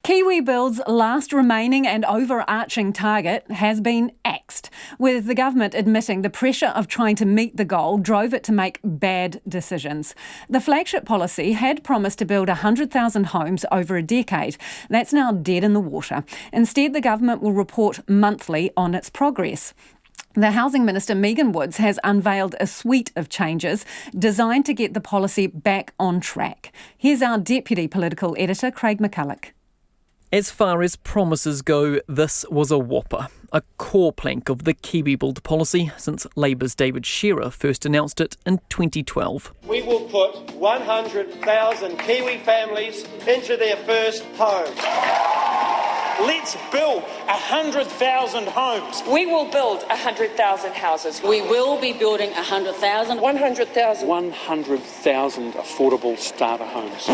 KiwiBuild's last remaining and overarching target has been axed, with the government admitting the pressure of trying to meet the goal drove it to make bad decisions. The flagship policy had promised to build 100,000 homes over a decade. That's now dead in the water. Instead, the government will report monthly on its progress. The Housing Minister, Megan Woods, has unveiled a suite of changes designed to get the policy back on track. Here's our Deputy Political Editor, Craig McCulloch. As far as promises go, this was a whopper, a core plank of the KiwiBuild policy since Labour's David Shearer first announced it in 2012. We will put 100,000 Kiwi families into their first home. Let's build 100,000 homes. We will build 100,000 houses. We will be building 100,000. 100,000. 100,000 affordable starter homes.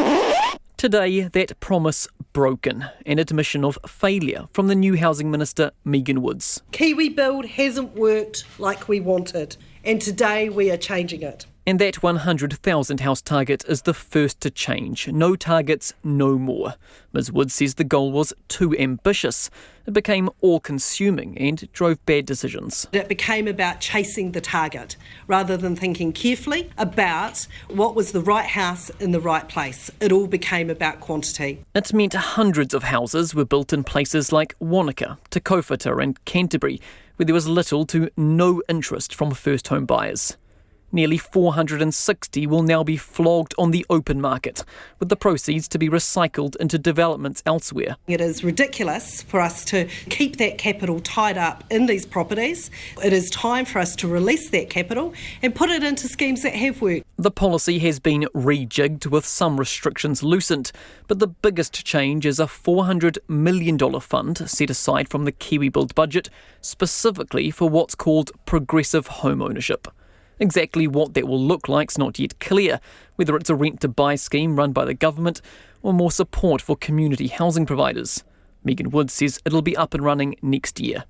Today, that promise broken, an admission of failure from the new Housing Minister, Megan Woods. KiwiBuild hasn't worked like we wanted, and today we are changing it. And that 100,000 house target is the first to change. No targets, no more. Ms Woods says the goal was too ambitious. It became all-consuming and drove bad decisions. It became about chasing the target rather than thinking carefully about what was the right house in the right place. It all became about quantity. It meant hundreds of houses were built in places like Wanaka, Te Kaupata and Canterbury, where there was little to no interest from first home buyers. Nearly 460 will now be flogged on the open market, with the proceeds to be recycled into developments elsewhere. It is ridiculous for us to keep that capital tied up in these properties. It is time for us to release that capital and put it into schemes that have worked. The policy has been rejigged with some restrictions loosened, but the biggest change is a $400 million fund set aside from the KiwiBuild budget specifically for what's called progressive home ownership. Exactly what that will look like is not yet clear, whether it's a rent-to-buy scheme run by the government or more support for community housing providers. Megan Woods says it'll be up and running next year.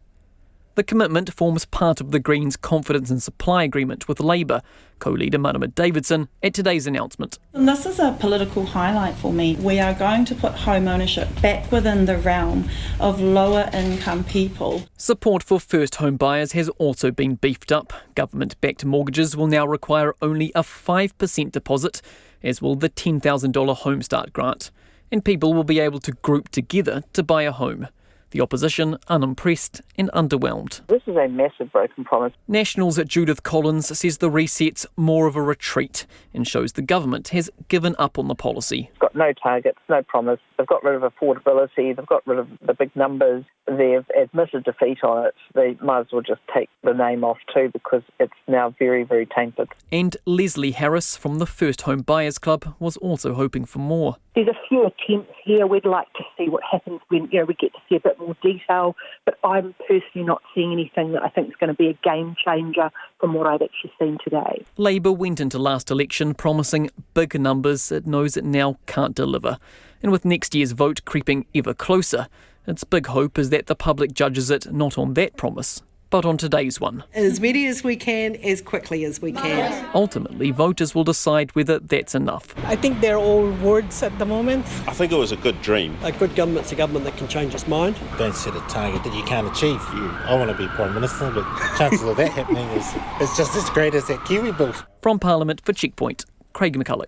The commitment forms part of the Greens' confidence and supply agreement with Labour, co-leader Marama Davidson, at today's announcement. And this is a political highlight for me. We are going to put home ownership back within the realm of lower income people. Support for first home buyers has also been beefed up. Government-backed mortgages will now require only a 5% deposit, as will the $10,000 Home Start grant. And people will be able to group together to buy a home. The opposition unimpressed and underwhelmed. This is a massive broken promise. Nationals' Judith Collins says the reset's more of a retreat and shows the government has given up on the policy. It's got no targets, no promise. They've got rid of affordability. They've got rid of the big numbers. They've admitted defeat on it. They might as well just take the name off too because it's now very, very tainted. And Leslie Harris from the First Home Buyers Club was also hoping for more. There's a few attempts here. We'd like to see what happens when we get to see a bit more detail, but I'm personally not seeing anything that I think is going to be a game changer from what I've actually seen today. Labour went into last election promising big numbers it knows it now can't deliver. And with next year's vote creeping ever closer, its big hope is that the public judges it not on that promise, but on today's one. As many as we can, as quickly as we can. Ultimately, voters will decide whether that's enough. I think they're all words at the moment. I think it was a good dream. A good government's a government that can change its mind. Don't set a target that you can't achieve. I want to be Prime Minister, but chances of that happening is just as great as that KiwiBuild. From Parliament for Checkpoint, Craig McCulloch.